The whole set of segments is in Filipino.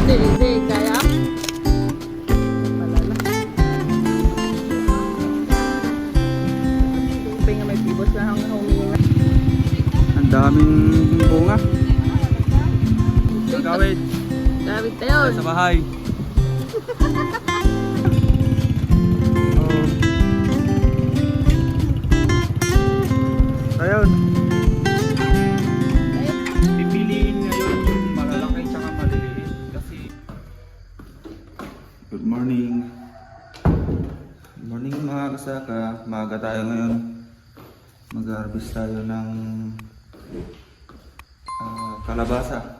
Hindi, kaya. Palala. Pinga may pibos na hang huminga. Ang daming bunga. Gawid. Gawid tayo. Sa bahay. Oh. Ayun. Pipiliin ngayon yung malalaki tsaka maliliit kasi. Good morning. Good morning mga kasaka. Maaga tayo ngayon. Mag-harvest tayo ng kalabasa.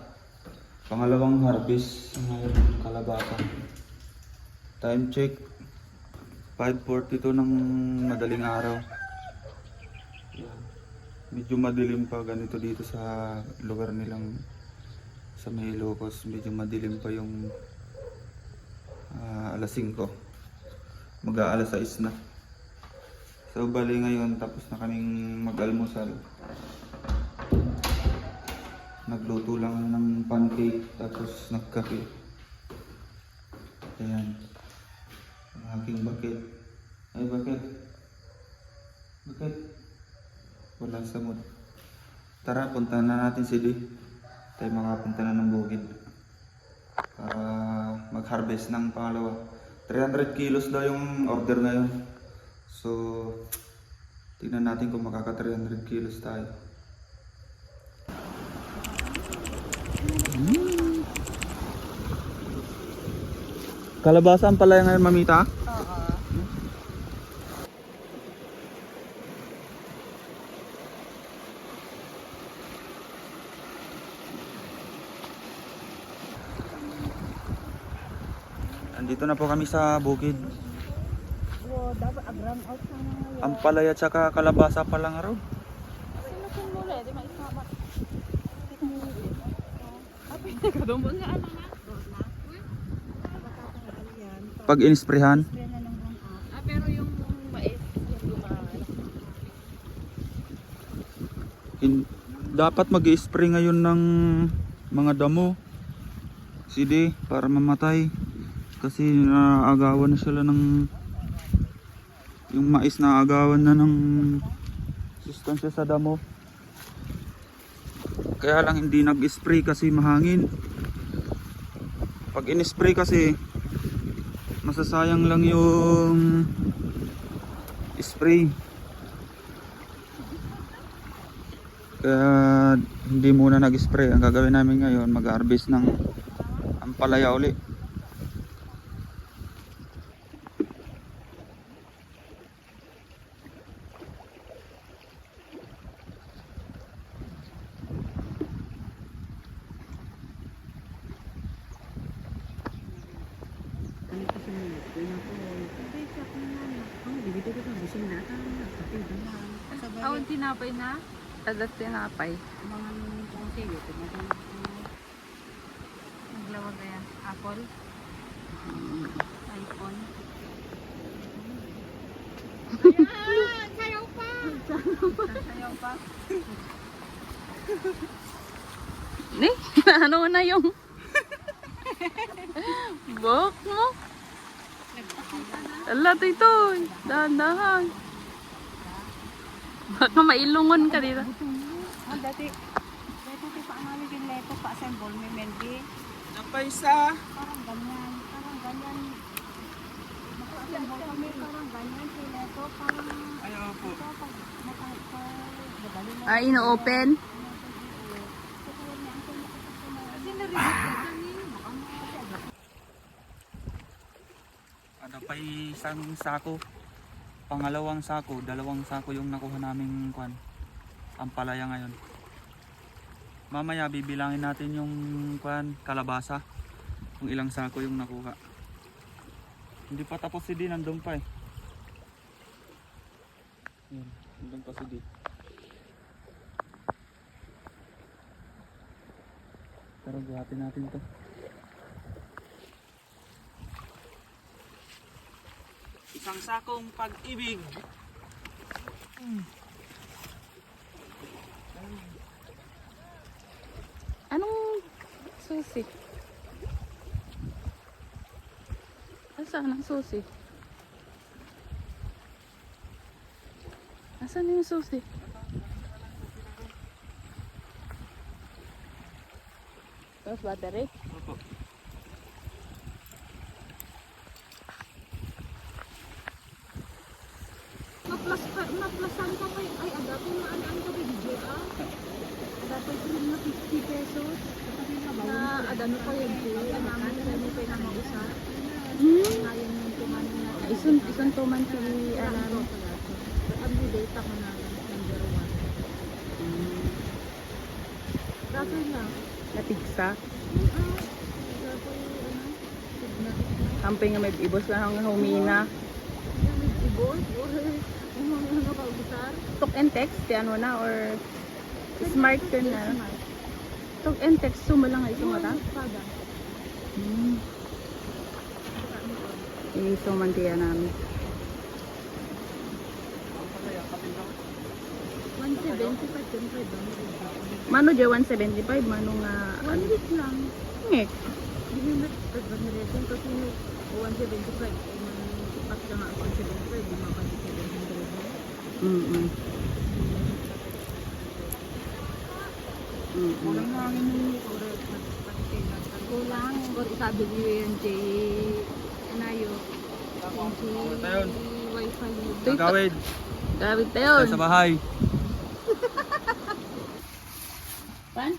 Pangalawang harvest ng kalabasa. Time check 5:42 ng madaling araw. Medyo madilim pa ganito dito sa lugar nilang sa may Ilocos. Medyo madilim pa yung alas 5. Mag-aalas 6 na. So bali ngayon tapos na kaming mag-almusal. Nagluto lang ng pancake tapos nagkape. Ayan. Ang aking bucket. Ay bucket. Bucket. Wala sa mood. Tara, punta na natin si Lee. Tayo makapunta na ng bukid. Para mag-harvest ng pangalawa. 300 kilos daw yung order ngayon. So, tingnan natin kung makaka 300 kilos tayo. Kalabasa ang palaya ngayon, mamita? Oo. Andito na po kami sa bukid. Dapat agram out na ngayon. Ang palaya at saka kalabasa pa lang araw. Sino kung mula? Di maisama. Api na ka doon nga ano na? Pag inisprehan, Pero yung mais, yung lumahan. dapat mag-i-spray ngayon ng mga damo. CD para mamatay. Kasi naagawan na sila ng yung mais na agawan na ng sustansya sa damo. Kaya lang hindi nag-spray kasi mahangin. Pag in-spray kasi masasayang lang yung spray. Kaya hindi muna nag-spray. Ang gagawin namin ngayon mag-harvest ng ampalaya uli. Awan tinapay na? Adat tinapay. Mga kung sige, Naglawag kaya. Apple? iPhone? Ayan! Sayaw pa! Sayaw pa? Ni? Ano na yung bok mo? Ala, ito. Dahan-dahan. Baka mailungon ka dito. dati pa ang amin yung leto pa assemble may meldi. Napay sa Parang ganyan. Assemble kami parang ganyan si leto. Parang ayaw po. Ah, ino-open? Ano pa isang sako, pangalawang sako, dalawang sako yung nakuha naming kwan, ampalaya ngayon. Mamaya bibilangin natin yung kwan, kalabasa, kung ilang sako yung nakuha. Hindi pa tapos si D, nandun pa eh. Yan, nandun pa si D. Pero buhatin natin to. Isang sakong pag-ibig. Anong susi? Nasaan ang susi? Nasaan yung susi? Tapos battery? Opo. Naplasan ka kay, ay, adapo na anaan ka kay DJ, ah. Adapo yung na 50 pesos. Na, adano pa yun, namin na mo kayo na mausa. Ngayon yung tumano na. Isun tuman si Ano, ang data ko na number 1. Raso lang. natigsa. Raso yung ano, signal. Kampay nga may ibos lang ang humina. Yung may ibon, or yung mga ano kausar. Talk and text, yan mo na, or smart ka na. Talk and text, suma lang nga ito nga ta? Pada. Isuman tiya namin. 175 siyempre ba? Mano dyan 175, mano nga, 1 week lang. ngek. Hindi mo pag-resin kasi 175. Ay ipat ka nga 175. Di makapag 700. Kulang na ang ini. Kulang. Kung sabi niyo yan si Anayo. Yung si Wi-Fi niyo. Gawid. Gawid tayo. Sa bahay. Pan?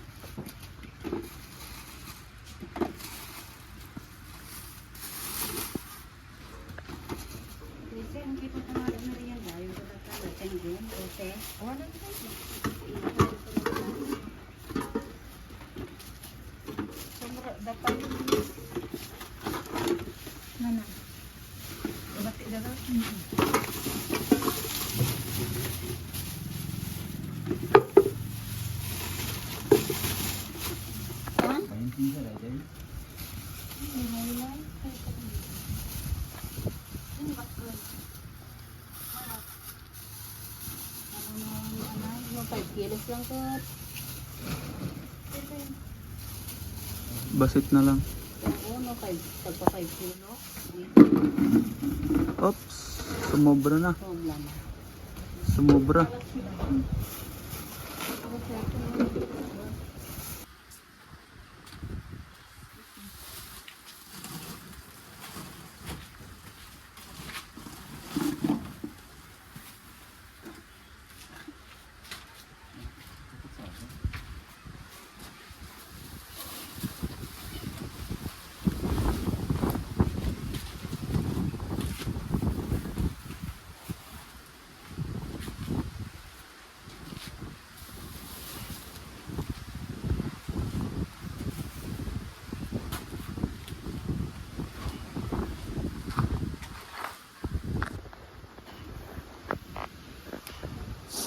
Kasi ang kita pa nga na rin yan. Yung kata-kata. Tenggin. Kasi. Dapat mana? Dapat dapat. Yung 5 kilos lang to. Basit na lang. Ano, 5 kilo. Oops. Sumobra na. Problem. Sumobra.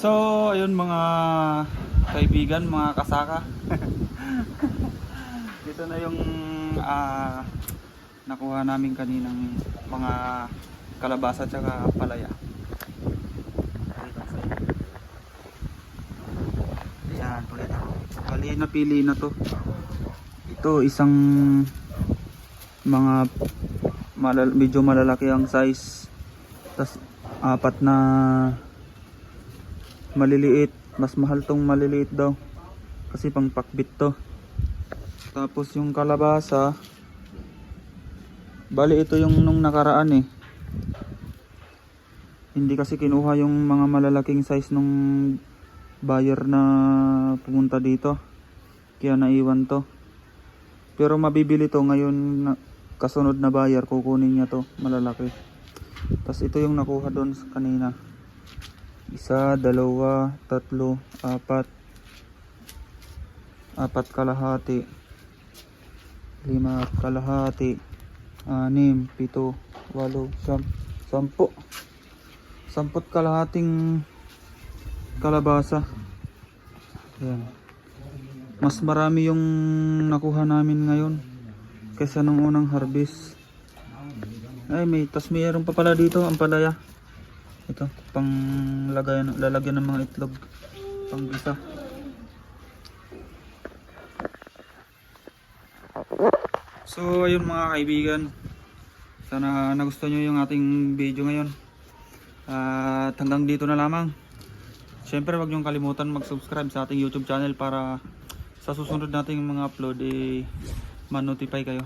So, ayun mga kaibigan, mga kasaka. Ito na yung nakuha namin kaninang mga kalabasa at palaya. Ayan, ulit ako. Bali, napili na to. Ito, isang mga medyo malalaki ang size. Tapos, 4 na maliliit. Mas mahal tong maliliit daw kasi pang pakbit to. Tapos yung kalabasa, bali ito yung nung nakaraan eh, hindi kasi kinuha yung mga malalaking size nung buyer na pumunta dito, kaya naiwan to. Pero mabibili to ngayon, kasunod na buyer kukunin niya to malalaki. Tapos ito yung nakuha doon kanina. 1, 2, 3, 4 kalahati, 5 kalahati, 6, 7, 8, 10 kalahating kalabasa. Ayan. Mas marami yung nakuha namin ngayon kaysa nung unang harvest. Ay, tas mayroon pa pala dito ang palaya. Ito, pang lalagyan ng mga itlog, pang bisa. So ayun mga kaibigan, sana nagustuhan nyo yung ating video ngayon. At hanggang dito na lamang. Siyempre wag nyo kalimutan mag-subscribe sa ating YouTube channel para sa susunod nating mga upload man-notify kayo.